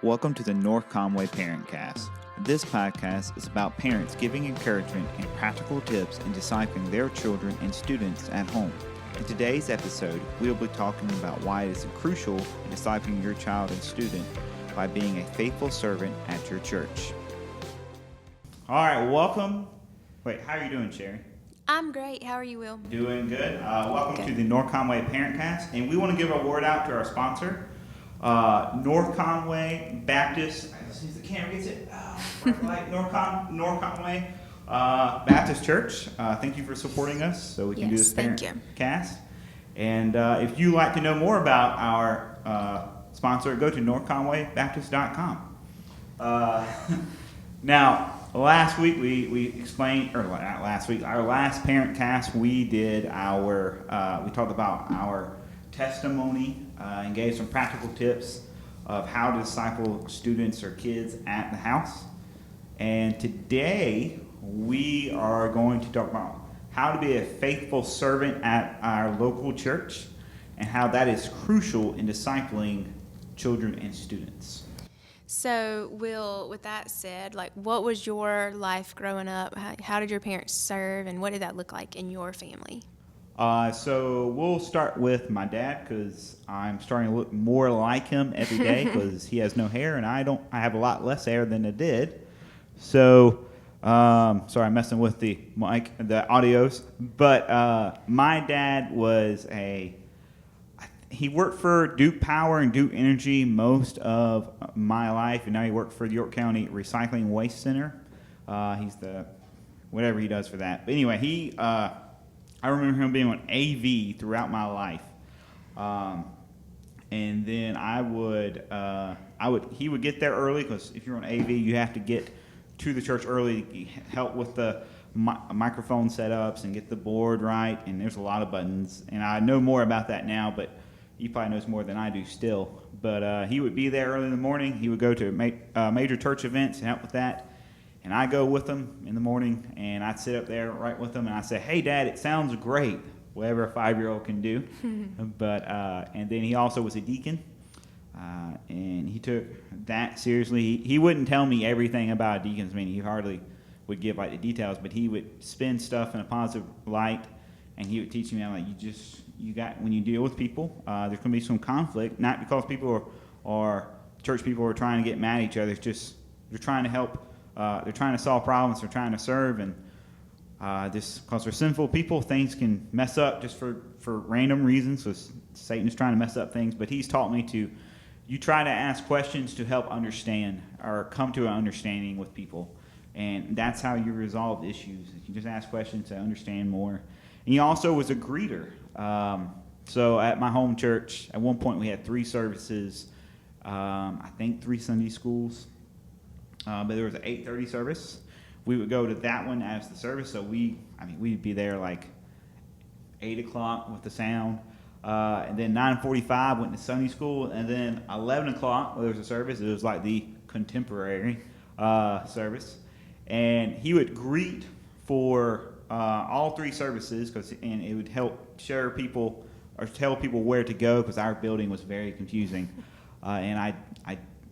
Welcome to the North Conway Parent Cast. This podcast is about parents giving encouragement and practical tips in discipling their children and students at home. In today's episode, we will be talking about why it is crucial in discipling your child and student by being a faithful servant at your church. All right, welcome. Wait, how are you doing, Chery? I'm great. How are you, Will? Doing good. Welcome to the North Conway Parent Cast, and we want to give a word out to our sponsor, North Conway Baptist. Let's see if the camera gets it. North Conway Baptist Church. Thank you for supporting us, so we can do this parent cast. And if you like to know more about our sponsor, go to northconwaybaptist.com. Now, last week we explained, or not last week, our last parent cast, we did we talked about our testimony and gave some practical tips of how to disciple students or kids at the house. And today we are going to talk about how to be a faithful servant at our local church and how that is crucial in discipling children and students. So, Will, with that said, what was your life growing up? How did your parents serve, and what did that look like in your family? So we'll start with my dad, because I'm starting to look more like him every day because he has no hair and I have a lot less hair than I did. So, sorry, I'm messing with the mic, the audios. But my dad he worked for Duke Power and Duke Energy most of my life, and now he worked for the York County Recycling Waste Center. He's whatever he does for that. But anyway, I remember him being on AV throughout my life, and then he would get there early, because if you're on AV, you have to get to the church early to help with the microphone setups and get the board right. And there's a lot of buttons, and I know more about that now, but he probably knows more than I do still. But he would be there early in the morning. He would go to major church events and help with that. And I go with him in the morning, and I'd sit up there right with him, and I say, "Hey, Dad, it sounds great," whatever a 5-year-old can do. And then he also was a deacon, and he took that seriously. He wouldn't tell me everything about a deacon's meeting. He hardly would give the details, but he would spin stuff in a positive light, and he would teach me, when you deal with people, there can be some conflict, not because people or church people are trying to get mad at each other. It's just they're trying to help. They're trying to solve problems. They're trying to serve, and because we're sinful people, things can mess up just for random reasons. So Satan's trying to mess up things, but he's taught me you try to ask questions to help understand or come to an understanding with people, and that's how you resolve issues. You just ask questions to understand more. And he also was a greeter. So at my home church, at one point we had 3 services, I think 3 Sunday schools. But there was an 8:30 service. We would go to that one as the service, so we'd be there like 8 o'clock with the sound, and then 9:45 went to Sunday school, and then 11 o'clock there was a service. It was like the contemporary service, and he would greet for all 3 services, and it would help share people or tell people where to go, because our building was very confusing, and I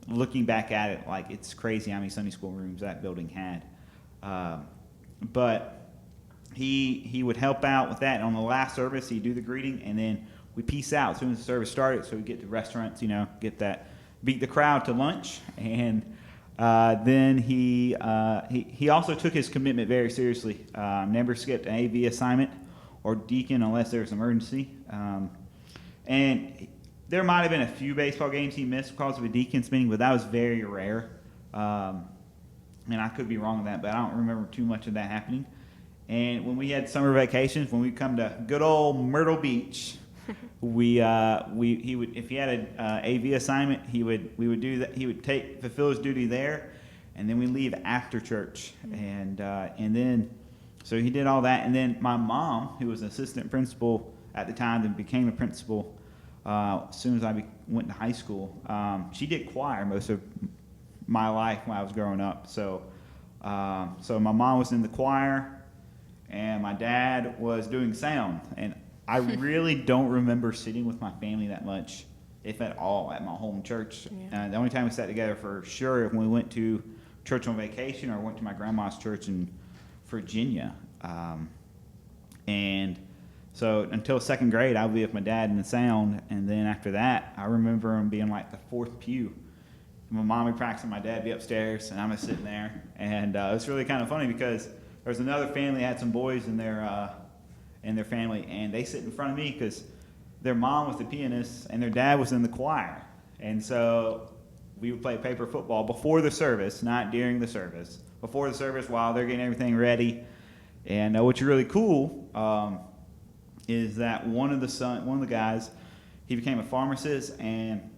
looking back at it, it's crazy how many Sunday school rooms that building had. But he would help out with that. And on the last service, he'd do the greeting, and then we peace out as soon as the service started, so we get to restaurants, beat the crowd to lunch. And then he also took his commitment very seriously. Never skipped an AV assignment or deacon unless there was an emergency. And there might have been a few baseball games he missed because of a deacon's meeting, but that was very rare. And I could be wrong on that, but I don't remember too much of that happening. And when we had summer vacations, when we come to good old Myrtle Beach, he would, if he had an AV assignment, we would do that. He would fulfill his duty there, and then we leave after church. And then so he did all that. And then my mom, who was an assistant principal at the time, then became a principal. As soon as I went to high school, she did choir most of my life when I was growing up. So my mom was in the choir, and my dad was doing sound. And I really don't remember sitting with my family that much if at all, at my home church. Yeah. The only time we sat together for sure if we went to church on vacation or went to my grandma's church in Virginia. And so until second grade, I would be with my dad in the sound, and then after that, I remember him being like the fourth pew. My mom would be practicing, my dad would be upstairs, and I'm just sitting there. And it was really kind of funny because there was another family that had some boys in their family, and they sit in front of me because their mom was the pianist and their dad was in the choir. And so we would play paper football before the service, not during the service. Before the service, while they're getting everything ready. And what's really cool is that one of the guys, he became a pharmacist, and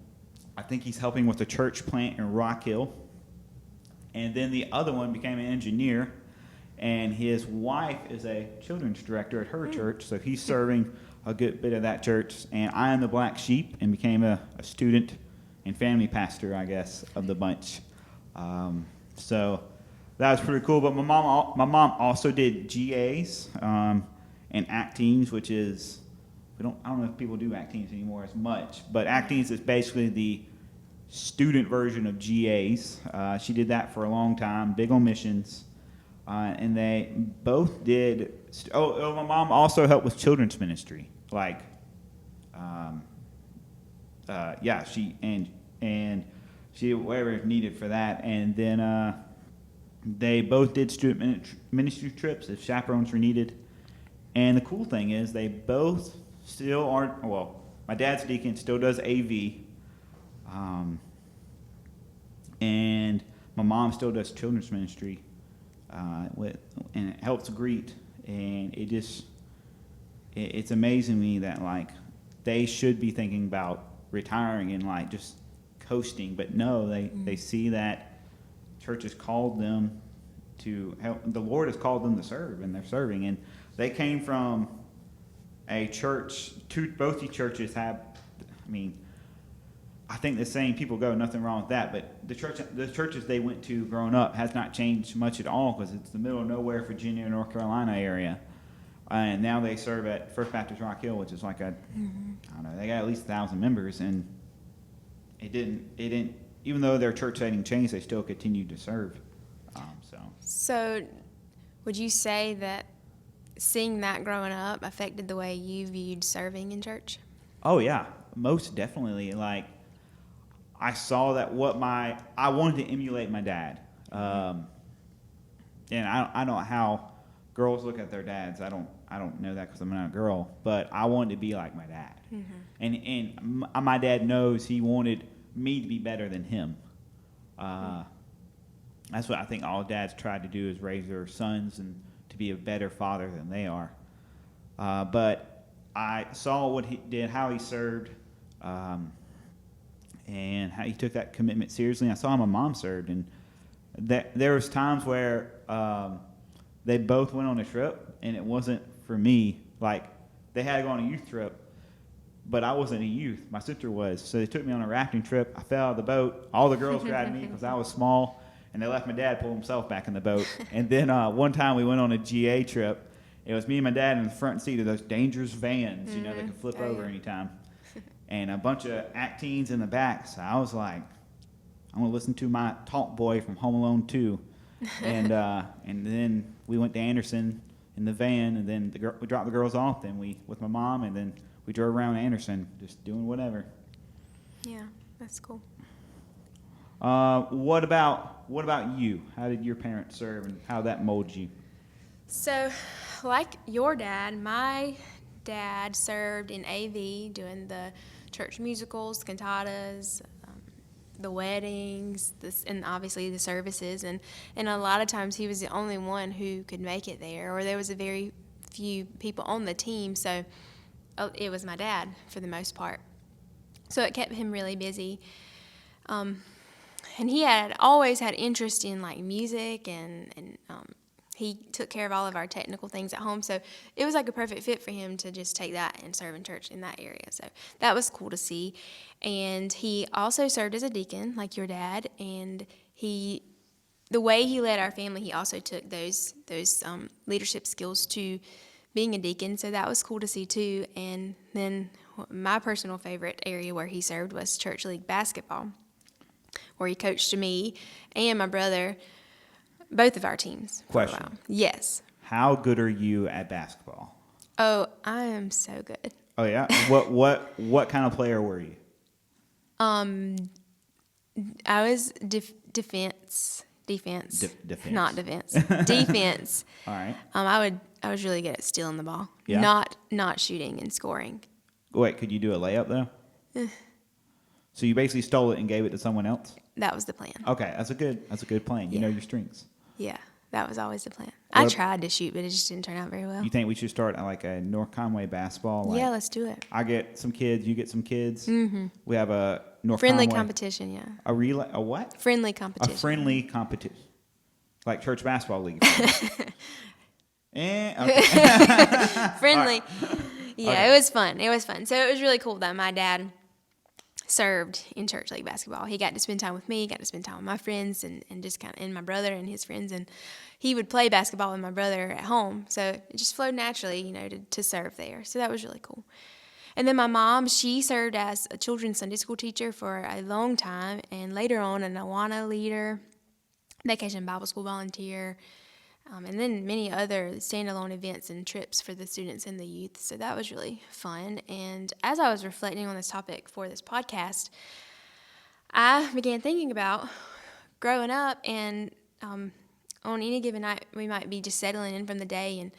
I think he's helping with a church plant in Rock Hill. And then the other one became an engineer, and his wife is a children's director at her church, so he's serving a good bit of that church. And I am the black sheep and became a student and family pastor, I guess, of the bunch. So that was pretty cool. But my mom also did GAs and act teams, which is I don't know if people do act teams anymore as much, but act teams is basically the student version of GAs. She did that for a long time, big on missions, and they both did. My mom also helped with children's ministry, like, she she did whatever is needed for that, and then they both did student ministry trips if chaperones were needed. And the cool thing is they both still aren't, well, my dad's deacon still does AV, and my mom still does children's ministry and it helps greet. And it's amazing to me that, like, they should be thinking about retiring and, like, just coasting, but no, they see that church has called them to help. The Lord has called them to serve, and they're serving. And they came from a church. Both these churches have. I think the saying "people go," nothing wrong with that. But the churches they went to growing up has not changed much at all because it's the middle of nowhere, Virginia, North Carolina area. And now they serve at First Baptist Rock Hill, which is like I don't know, they got at least 1,000 members, and it didn't. Even though their church setting changed, they still continued to serve. So, would you say that seeing that growing up affected the way you viewed serving in church? Oh yeah, most definitely. Like, I saw that I wanted to emulate my dad, and I don't know how girls look at their dads. I don't know that because I'm not a girl, but I wanted to be like my dad, and my dad knows he wanted me to be better than him. That's what I think all dads try to do, is raise their sons and to be a better father than they are. But I saw what he did, how he served, and how he took that commitment seriously. And I saw how my mom served, and there was times where they both went on a trip, and it wasn't for me. Like, they had to go on a youth trip, but I wasn't a youth. My sister was. So they took me on a rafting trip. I fell out of the boat. All the girls grabbed me because I was small, and they left my dad pull himself back in the boat. And then one time we went on a GA trip. It was me and my dad in the front seat of those dangerous vans, that can flip over anytime. And a bunch of act teens in the back. So I was like, I'm going to listen to my talk boy from Home Alone 2. And then we went to Anderson in the van, and then we dropped the girls off with my mom, and then we drove around Anderson just doing whatever. Yeah, that's cool. What about you? How did your parents serve, and how that mold you? So, like your dad, my dad served in AV, doing the church musicals, cantatas, the weddings, and obviously the services. And a lot of times he was the only one who could make it there, or there was a very few people on the team. So it was my dad for the most part. So it kept him really busy. And he had always had interest in, like, music, and he took care of all of our technical things at home. So it was like a perfect fit for him to just take that and serve in church in that area. So that was cool to see. And he also served as a deacon, like your dad. And the way he led our family, he also took those leadership skills to being a deacon. So that was cool to see too. And then my personal favorite area where he served was church league basketball, where he coached me and my brother, both of our teams for a Question. while. Yes. How good are you at basketball? Oh, I am so good. Oh yeah. What kind of player were you? I was defense, Defense. not defense, defense. All right. I was really good at stealing the ball, Yeah. not shooting and scoring. Wait, could you do a layup though? So you basically stole it and gave it to someone else? That was the plan. Okay, that's a good plan. You know your strengths. Yeah, that was always the plan. What I ab- tried to shoot, but it just didn't turn out very well. You think we should start like a North Conway basketball? Like, Yeah, let's do it. I get some kids, you get some kids. Mm-hmm. We have a North Friendly Conway competition, yeah. A relay? A what? Friendly A competition. friendly competition, like church basketball league. Okay. Friendly. Yeah, Okay. It was fun. It was fun. So it was really cool that my dad served in church league basketball. He got to spend time with me, got to spend time with my friends, and just kind of, and my brother and his friends. And he would play basketball with my brother at home. So it just flowed naturally, to serve there. So that was really cool. And then my mom, she served as a children's Sunday school teacher for a long time, and later on an Awana leader, vacation Bible school volunteer, and then many other standalone events and trips for the students and the youth. So that was really fun. And as I was reflecting on this topic for this podcast, I began thinking about growing up, and on any given night, we might be just settling in from the day, and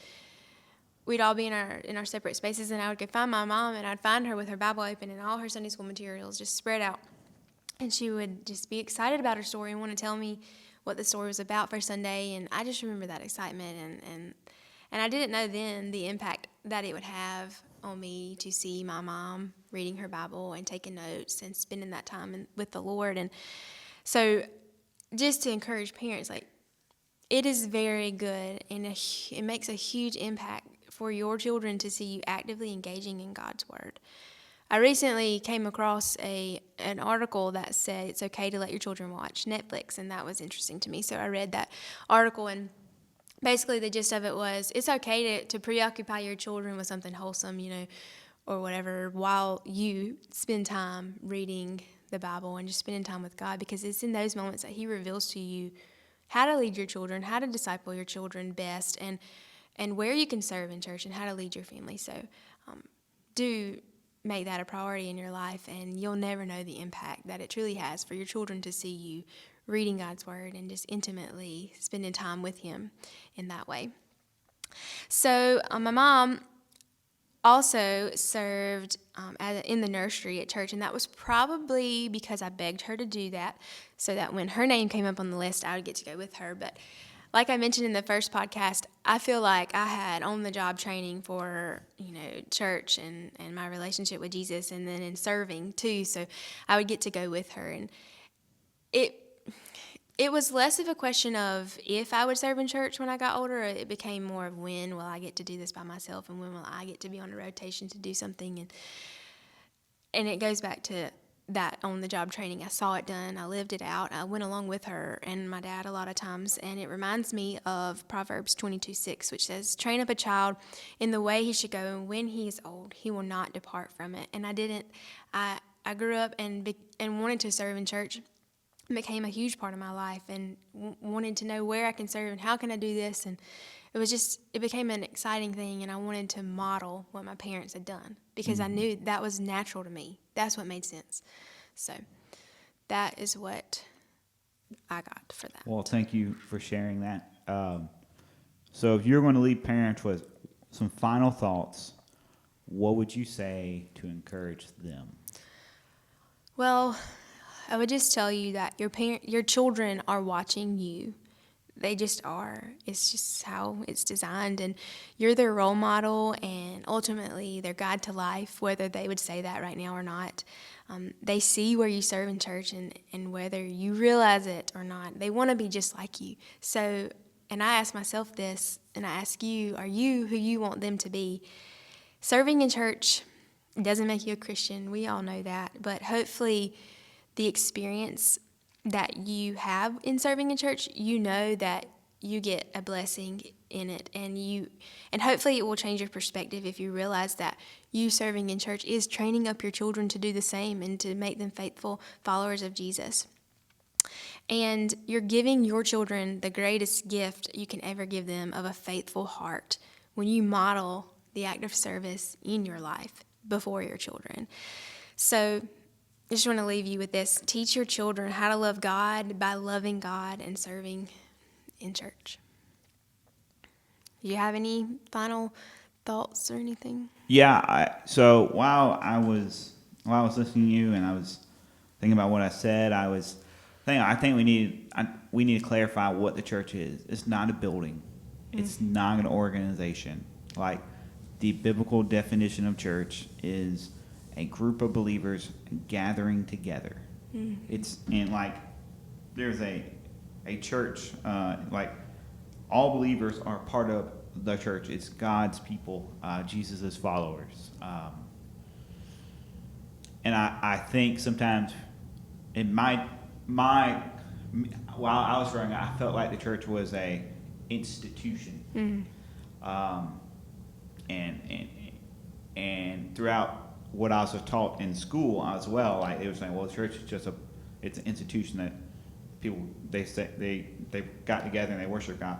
we'd all be in our separate spaces, and I would go find my mom, and I'd find her with her Bible open and all her Sunday school materials just spread out. And she would just be excited about her story and want to tell me what the story was about for Sunday. And I just remember that excitement, and I didn't know then the impact that it would have on me to see my mom reading her Bible and taking notes and spending that time with the Lord. And so just to encourage parents, like, it is very good, and it makes a huge impact for your children to see you actively engaging in God's Word. I recently came across an article that said it's okay to let your children watch Netflix, and that was interesting to me. So I read that article, and basically the gist of it was it's okay to preoccupy your children with something wholesome, or whatever, while you spend time reading the Bible and just spending time with God, because it's in those moments that He reveals to you how to lead your children, how to disciple your children best, and where you can serve in church and how to lead your family. So do make that a priority in your life, and you'll never know the impact that it truly has for your children to see you reading God's Word and just intimately spending time with Him in that way. So my mom also served in the nursery at church, and that was probably because I begged her to do that, so that when her name came up on the list, I would get to go with her. But like I mentioned in the first podcast, I feel like I had on-the-job training for, church and my relationship with Jesus, and then in serving too. So I would get to go with her, and it was less of a question of if I would serve in church when I got older. It became more of when will I get to do this by myself, and when will I get to be on a rotation to do something. And it goes back to that on-the-job training. I saw it done. I lived it out. I went along with her and my dad a lot of times, and it reminds me of Proverbs 22:6, which says, "Train up a child in the way he should go, and when he is old, he will not depart from it." And I didn't. I grew up and wanted to serve in church. It became a huge part of my life, and wanted to know where I can serve and how can I do this. And it became an exciting thing, and I wanted to model what my parents had done, because I knew that was natural to me. That's what made sense. So that is what I got for that. Well, thank you for sharing that. So if you're going to leave parents with some final thoughts, what would you say to encourage them? Well, I would just tell you that your children are watching you. They just are. It's just how it's designed, and you're their role model and ultimately their guide to life, whether they would say that right now or not. They see where you serve in church, and whether you realize it or not, they want to be just like you. So, and I ask myself this, and I ask you, are you who you want them to be? Serving in church doesn't make you a Christian. We all know that, but hopefully the experience that you have in serving in church, that you get a blessing in it, and hopefully it will change your perspective if you realize that you serving in church is training up your children to do the same and to make them faithful followers of Jesus. And you're giving your children the greatest gift you can ever give them of a faithful heart when you model the act of service in your life before your children. So I just want to leave you with this. Teach your children how to love God by loving God and serving in church. Do you have any final thoughts or anything? Yeah. So while I was listening to you and I was thinking about what I said, I think we need to clarify what the church is. It's not a building. It's not an organization. Like, the biblical definition of church is a group of believers gathering together. It's and like there's a church like all believers are part of the church. It's God's people, Jesus' followers. And I think sometimes in my while I was growing up, I felt like the church was a institution. And throughout what I was taught in school as well, like they were saying, well, the church is just it's an institution that people they got together and they worship God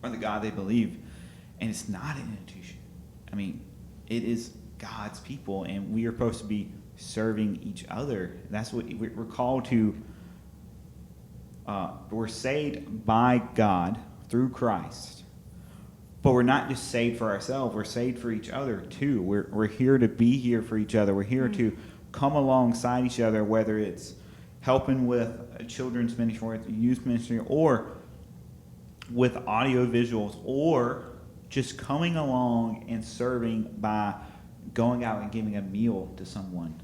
or the God they believe, and it's not an institution. I mean, it is God's people, and we are supposed to be serving each other. That's what we're called to. We're saved by God through Christ. But we're not just saved for ourselves. We're saved for each other, too. We're here to be here for each other. We're here to come alongside each other, whether it's helping with a children's ministry, or youth ministry, or with audio visuals, or just coming along and serving by going out and giving a meal to someone.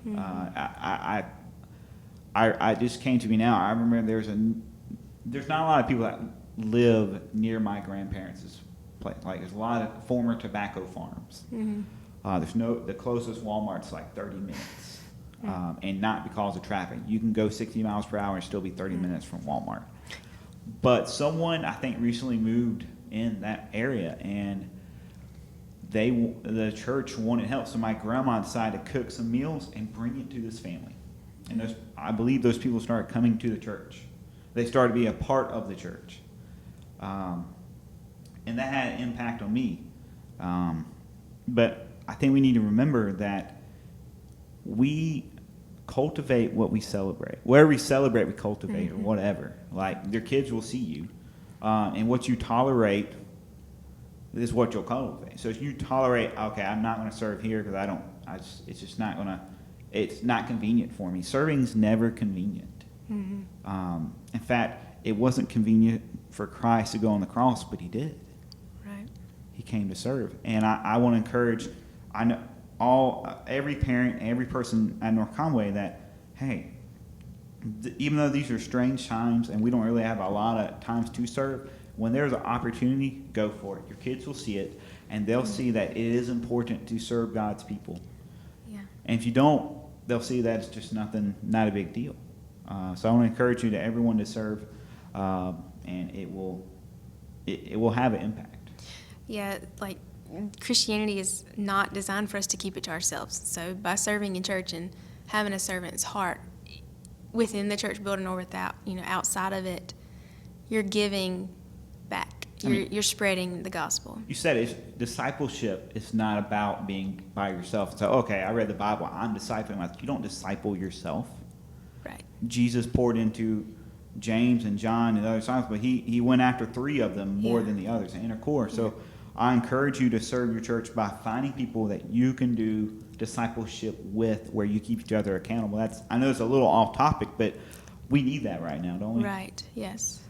I just came to me now. I remember there's not a lot of people that live near my grandparents' place. Like, there's a lot of former tobacco farms. The closest Walmart's like 30 minutes, and not because of traffic. You can go 60 miles per hour and still be 30 minutes from Walmart. But someone, I think, recently moved in that area, and the church wanted help. So my grandma decided to cook some meals and bring it to this family. And I believe those people started coming to the church. They started to be a part of the church. And that had an impact on me. But I think we need to remember that we cultivate what we celebrate. Where we celebrate, we cultivate, or whatever. Like, your kids will see you. And what you tolerate is what you'll cultivate. So if you tolerate, okay, I'm not going to serve here because it's not convenient for me. Serving's never convenient. In fact, it wasn't convenient for Christ to go on the cross, but he did. Right. He came to serve. And I want to encourage, I know every parent, every person at North Conway that, hey, even though these are strange times and we don't really have a lot of times to serve, when there's an opportunity, go for it. Your kids will see it, and they'll see that it is important to serve God's people. Yeah. And if you don't, they'll see that it's just not a big deal. So I want to encourage you to everyone to serve, and it will have an impact. Yeah, like, Christianity is not designed for us to keep it to ourselves. So by serving in church and having a servant's heart within the church building or without, outside of it, you're giving back. You're spreading the gospel. You said discipleship is not about being by yourself. So, okay, I read the Bible, I'm discipling. You don't disciple yourself. Right. Jesus poured into James and John and other disciples, but he went after 3 of them more than the others, inner core. So I encourage you to serve your church by finding people that you can do discipleship with, where you keep each other accountable. I know it's a little off topic, but we need that right now, don't we? Right. Yes.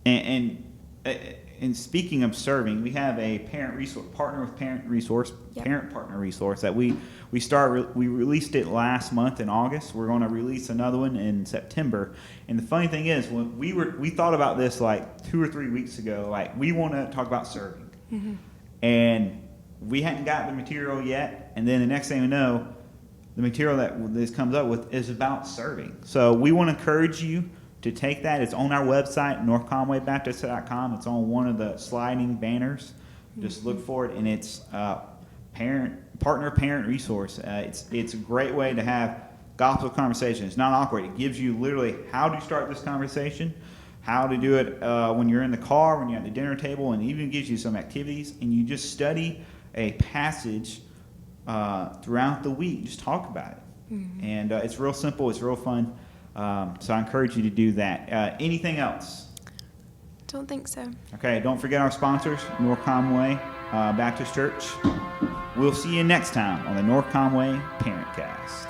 And speaking of serving, we have a parent resource partner resource that we released it last month in August. We're going to release another one in September. And the funny thing is, when we thought about this like 2 or 3 weeks ago, like, we want to talk about serving, and we hadn't got the material yet. And then the next thing we know, the material that this comes up with is about serving. So we want to encourage you to take that. It's on our website, northconwaybaptist.com. It's on one of the sliding banners. Just look for it, and it's partner parent resource. It's a great way to have gospel conversation. It's not awkward. It gives you literally how to start this conversation, how to do it when you're in the car, when you're at the dinner table, and even gives you some activities. And you just study a passage throughout the week. Just talk about it. And it's real simple. It's real fun. So I encourage you to do that. Anything else? Don't think so. Okay, don't forget our sponsors, North Conway Baptist Church. We'll see you next time on the North Conway Parent Cast.